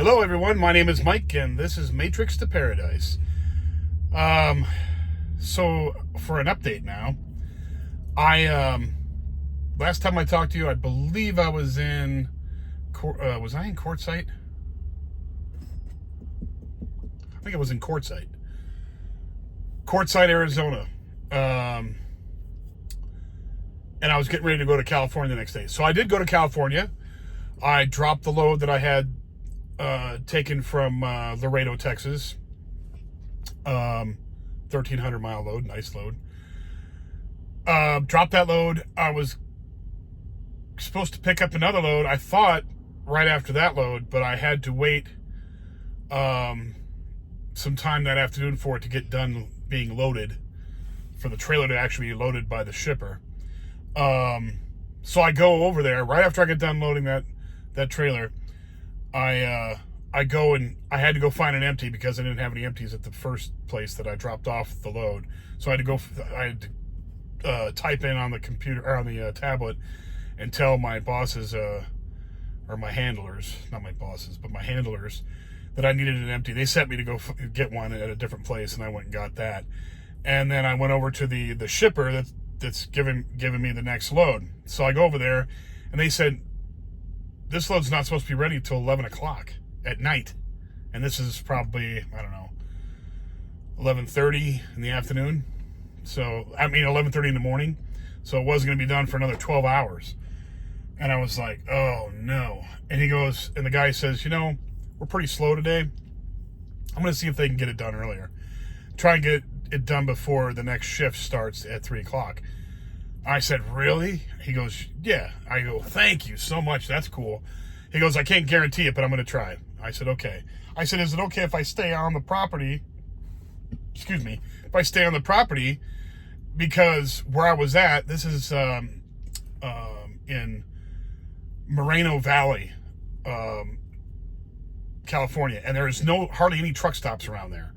Hello everyone, my name is Mike and this is Matrix to Paradise. So for an update now, last time I talked to you, I believe I was in, was I in Quartzsite? I think it was in Quartzsite, Arizona. And I was getting ready to go to California the next day. So I did go to California. I dropped the load that I had taken from Laredo, Texas. 1,300 mile load, nice load. Dropped that load. I was supposed to pick up another load, I thought, right after that load, but I had to wait some time that afternoon for it to get done being loaded, for the trailer to actually be loaded by the shipper. So I go over there right after I get done loading that trailer. I go and I had to go find an empty because I didn't have any empties at the first place that I dropped off the load. So I had to type in on the computer, or on the tablet, and tell my bosses, or my handlers, not my bosses, but my handlers, that I needed an empty. They sent me to go get one at a different place, and I went and got that. And then I went over to the shipper that's giving me the next load. So I go over there, and they said, this load's not supposed to be ready until 11 o'clock at night. And this is probably, I don't know, 11:30 in the afternoon. So, 11:30 in the morning. So it wasn't going to be done for another 12 hours. And I was like, oh no. And he goes, and the guy says, we're pretty slow today. I'm going to see if they can get it done earlier. Try and get it done before the next shift starts at 3 o'clock. I said, really? He goes, yeah. I go, thank you so much. That's cool. He goes, I can't guarantee it, but I'm going to try. I said, okay. I said, is it okay if I stay on the property? Excuse me. If I stay on the property, because where I was at, this is in Moreno Valley, California, and there's hardly any truck stops around there.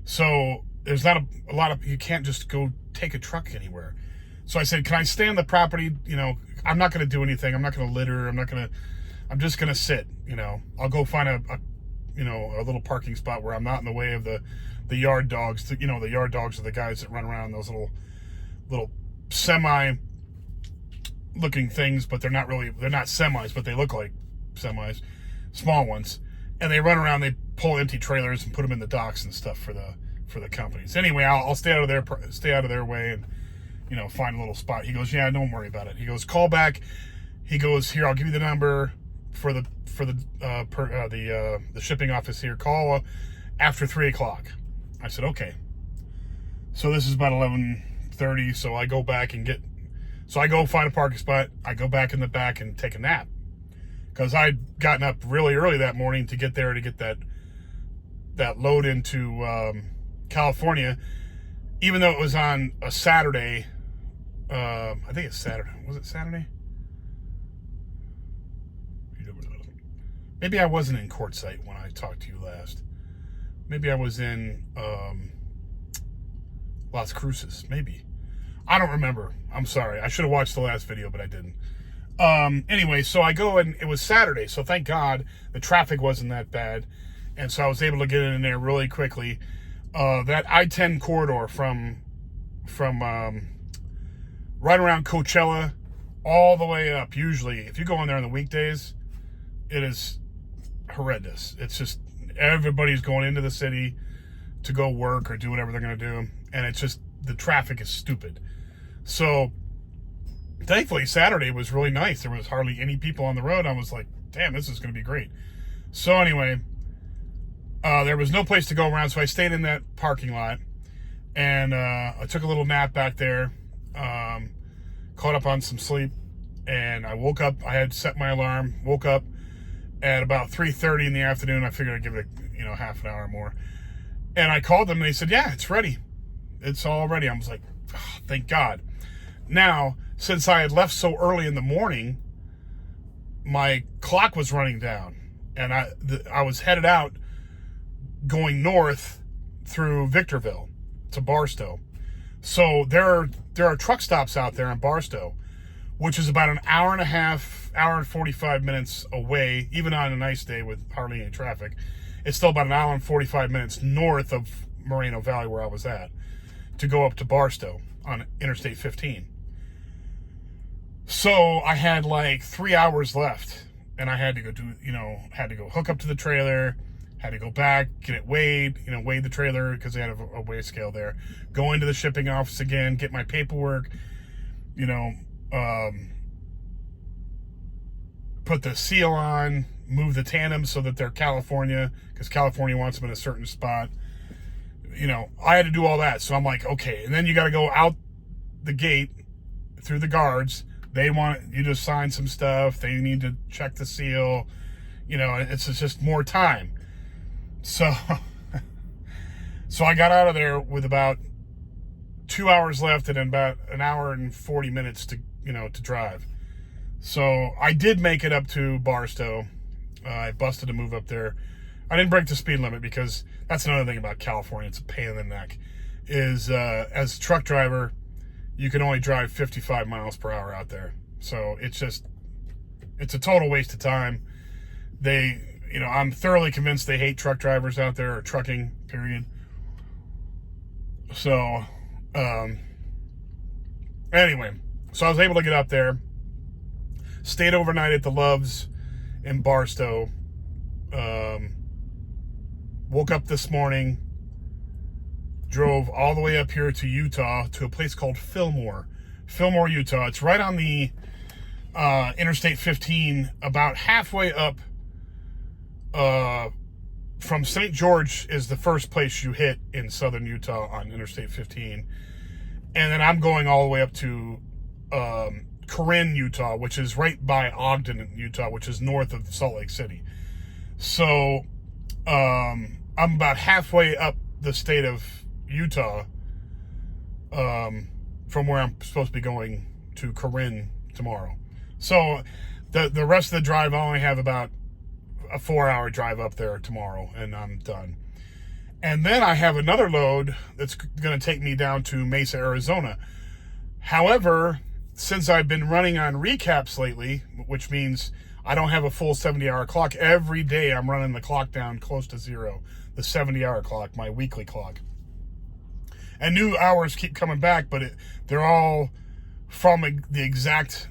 So there's not a lot of, you can't just go take a truck anywhere. So I said, can I stay on the property? I'm not going to do anything. I'm not going to litter. I'm just going to sit, I'll go find a little parking spot where I'm not in the way of the yard dogs. The yard dogs are the guys that run around those little semi looking things, but they're not semis, but they look like semis, small ones. And they run around, they pull empty trailers and put them in the docks and stuff for the companies. Anyway, I'll stay out of their way and, find a little spot. He goes, yeah, don't worry about it. He goes, call back. He goes, here, I'll give you the number for the shipping office here. Call after 3 o'clock. I said, okay. So this is about 11:30. So I go back so I go find a parking spot. I go back in the back and take a nap, because I'd gotten up really early that morning to get there to get that load into California, even though it was on a Saturday. I think it's Saturday. Was it Saturday? Maybe I wasn't in Quartzsite when I talked to you last. Maybe I was in Las Cruces. Maybe. I don't remember. I'm sorry. I should have watched the last video, but I didn't. Anyway, so I go, and it was Saturday, so thank God the traffic wasn't that bad. And so I was able to get in there really quickly. That I-10 corridor from right around Coachella all the way up, usually, if you go in there on the weekdays, it is horrendous. It's just everybody's going into the city to go work or do whatever they're going to do. And it's just, the traffic is stupid. So thankfully, Saturday was really nice. There was hardly any people on the road. I was like, damn, this is going to be great. So anyway, there was no place to go around, so I stayed in that parking lot, and I took a little nap back there, caught up on some sleep, and I woke up. I had set my alarm, woke up at about 3:30 in the afternoon. I figured I'd give it half an hour more. And I called them, and they said, yeah, it's ready. It's all ready. I was like, oh, thank God. Now, since I had left so early in the morning, my clock was running down, and I was headed out going north through Victorville to Barstow. So there are truck stops out there in Barstow which is about an hour and a half, hour and 45 minutes away, even on a nice day with hardly any traffic. It's still about an hour and 45 minutes north of Moreno Valley, where I was at, to go up to Barstow on Interstate 15. So I had like 3 hours left, and I had to go had to go hook up to the trailer, had to go back, get it weighed, weigh the trailer because they had a weigh scale there, go into the shipping office again, get my paperwork, put the seal on, move the tandems so that they're California, because California wants them in a certain spot. I had to do all that. So I'm like, okay. And then you got to go out the gate through the guards. They want you to sign some stuff. They need to check the seal. It's just more time. So, I got out of there with about 2 hours left and then about an hour and 40 minutes to drive. So I did make it up to Barstow. I busted a move up there. I didn't break the speed limit because that's another thing about California. It's a pain in the neck. As a truck driver, you can only drive 55 miles per hour out there. So it's a total waste of time. I'm thoroughly convinced they hate truck drivers out there, or trucking, period. So, anyway, so I was able to get up there, stayed overnight at the Loves in Barstow, woke up this morning, drove all the way up here to Utah to a place called Fillmore, Utah. It's right on the Interstate 15, about halfway up from St. George is the first place you hit in southern Utah on Interstate 15. And then I'm going all the way up to Corinne, Utah, which is right by Ogden, Utah, which is north of Salt Lake City. So I'm about halfway up the state of Utah from where I'm supposed to be going to Corinne tomorrow. So the rest of the drive, I only have about a 4-hour drive up there tomorrow, and I'm done. And then I have another load that's going to take me down to Mesa, Arizona. However, since I've been running on recaps lately, which means I don't have a full 70-hour clock, every day I'm running the clock down close to zero, the 70-hour clock, my weekly clock. And new hours keep coming back, but they're all from the exact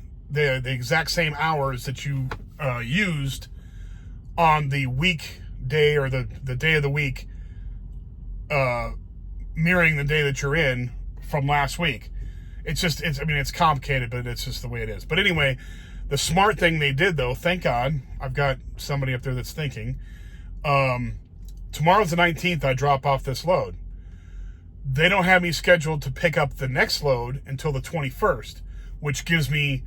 same hours that you used on the weekday, or the day of the week, mirroring the day that you're in from last week. It's complicated, but it's just the way it is. But anyway, the smart thing they did, though, thank God, I've got somebody up there that's thinking, tomorrow's the 19th, I drop off this load. They don't have me scheduled to pick up the next load until the 21st, which gives me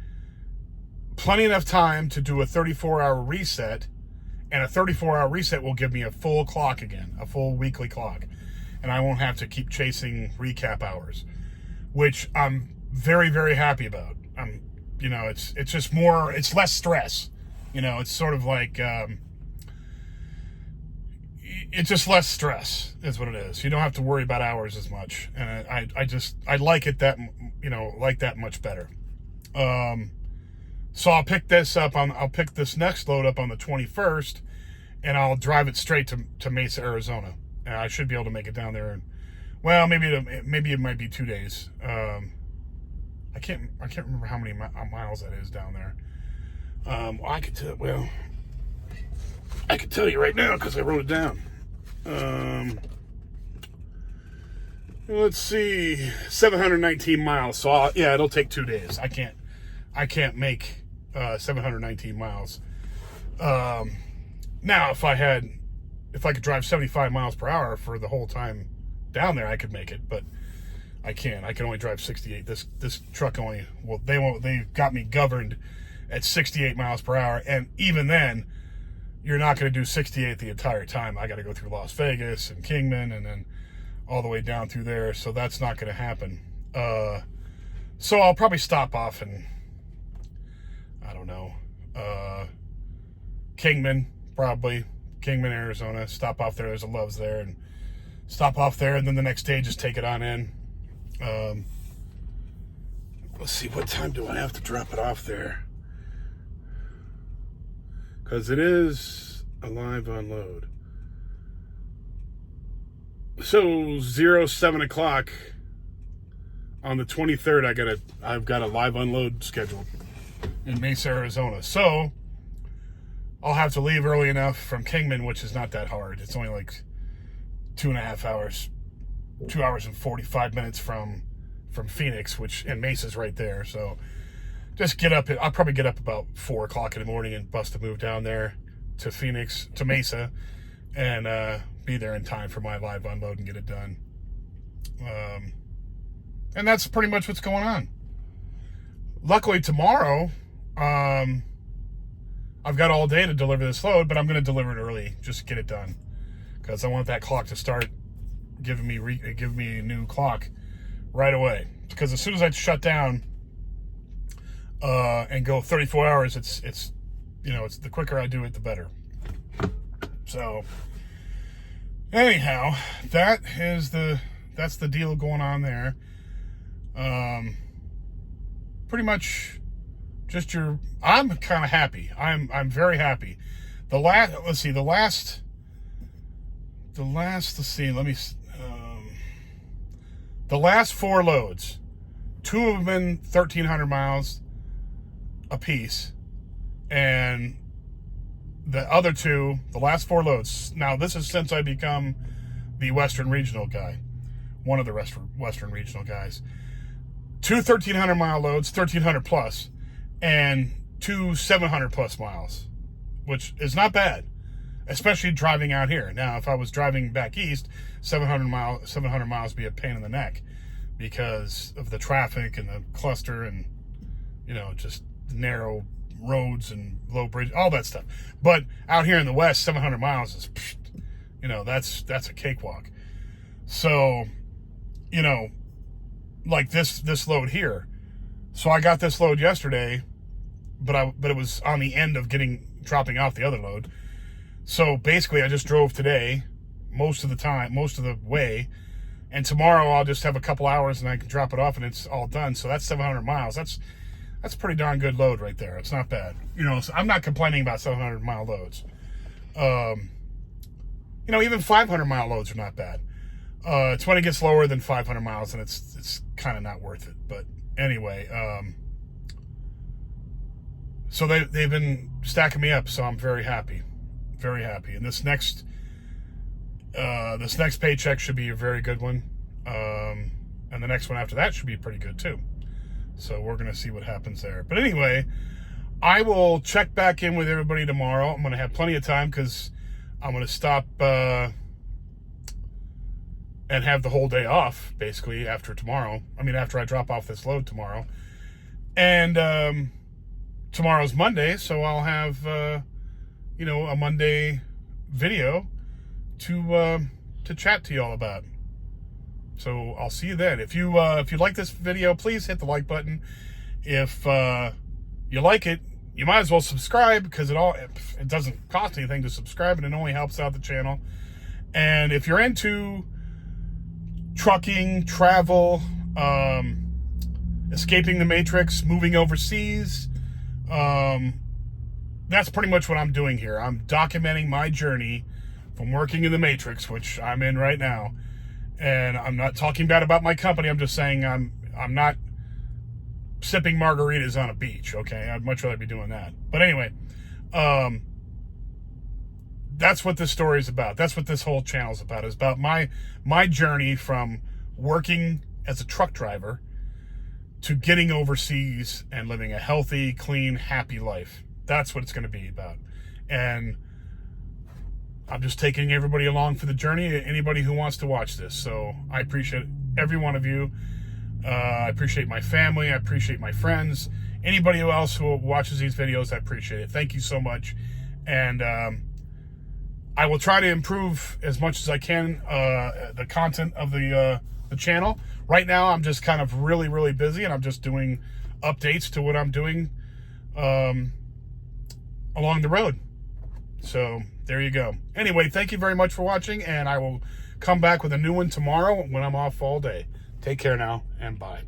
plenty enough time to do a 34-hour reset, and a 34-hour reset will give me a full clock again, a full weekly clock, and I won't have to keep chasing recap hours, which I'm very, very happy about. It's just more, it's less stress. It's sort of like, it's just less stress is what it is. You don't have to worry about hours as much, and I like it that, like that much better. So I'll pick this next load up on the 21st, and I'll drive it straight to Mesa, Arizona. And I should be able to make it down there. And, well, maybe it might be 2 days. I can't remember how many miles that is down there. I could tell you right now because I wrote it down. Let's see, 719 miles. So it'll take 2 days. I can't make 719 miles. Now, if I could drive 75 miles per hour for the whole time down there, I could make it, but I can't. I can only drive 68. This truck they've got me governed at 68 miles per hour, and even then, you're not going to do 68 the entire time. I got to go through Las Vegas and Kingman, and then all the way down through there, so that's not going to happen. So I'll probably stop off and, I don't know, Kingman, Arizona. Stop off there. There's a Loves there, and stop off there, and then the next day just take it on in. let's see, what time do I have to drop it off there? Because it is a live unload. So 7 o'clock on the 23rd, I've got a live unload scheduled in Mesa, Arizona. So I'll have to leave early enough from Kingman, which is not that hard. It's only like 2.5 hours, 2 hours and 45 minutes from Phoenix, and Mesa's right there. So just I'll probably get up about 4 o'clock in the morning and bust a move down there to Phoenix, to Mesa, and be there in time for my live unload and get it done. And that's pretty much what's going on. Luckily tomorrow, I've got all day to deliver this load, but I'm going to deliver it early just to get it done, because I want that clock to start giving me a new clock right away. Because as soon as I shut down and go 34 hours, it's the quicker I do it, the better. So anyhow, that's the deal going on there. Pretty much just I'm kind of happy. I'm very happy. The last 4 loads, 2 of them been 1,300 miles a piece, and the other 2, the last 4 loads. Now this is since I become the Western Regional guy, one of the Western Regional guys. 2 1,300 mile loads, 1,300 plus, and 2 700 plus miles, which is not bad, especially driving out here. Now, if I was driving back east, 700 miles would be a pain in the neck because of the traffic and the cluster and, just narrow roads and low bridge, all that stuff. But out here in the West, 700 miles is, that's a cakewalk. So, like this load here. So I got this load yesterday, but it was on the end of dropping off the other load. So basically I just drove today most of the way, and tomorrow I'll just have a couple hours and I can drop it off and it's all done. So that's 700 miles. That's a pretty darn good load right there. It's not bad. So I'm not complaining about 700 mile loads. Even 500 mile loads are not bad. It's when it gets lower than 500 miles and it's kind of not worth it. But anyway, so they've been stacking me up, so I'm very happy. Very happy. And this next paycheck should be a very good one. And the next one after that should be pretty good too. So we're going to see what happens there. But anyway, I will check back in with everybody tomorrow. I'm going to have plenty of time because I'm going to stop and have the whole day off, basically, after I drop off this load tomorrow. And tomorrow's Monday, so I'll have, a Monday video to chat to y'all about. So I'll see you then. If you like this video, please hit the like button. If you like it, you might as well subscribe, because it doesn't cost anything to subscribe, and it only helps out the channel. And if you're into trucking, travel, escaping the Matrix, moving overseas, that's pretty much what I'm doing here. I'm documenting my journey from working in the Matrix, which I'm in right now. And I'm not talking bad about my company. I'm just saying I'm not sipping margaritas on a beach, okay? I'd much rather be doing that. But anyway, that's what this story is about. That's what this whole channel is about. It's about my journey from working as a truck driver to getting overseas and living a healthy, clean, happy life. That's what it's going to be about. And I'm just taking everybody along for the journey, anybody who wants to watch this. So I appreciate every one of you. I appreciate my family. I appreciate my friends. Anybody else who watches these videos, I appreciate it. Thank you so much. And I will try to improve as much as I can the content of the channel. Right now, I'm just kind of really, really busy, and I'm just doing updates to what I'm doing along the road. So there you go. Anyway, thank you very much for watching, and I will come back with a new one tomorrow when I'm off all day. Take care now, and bye.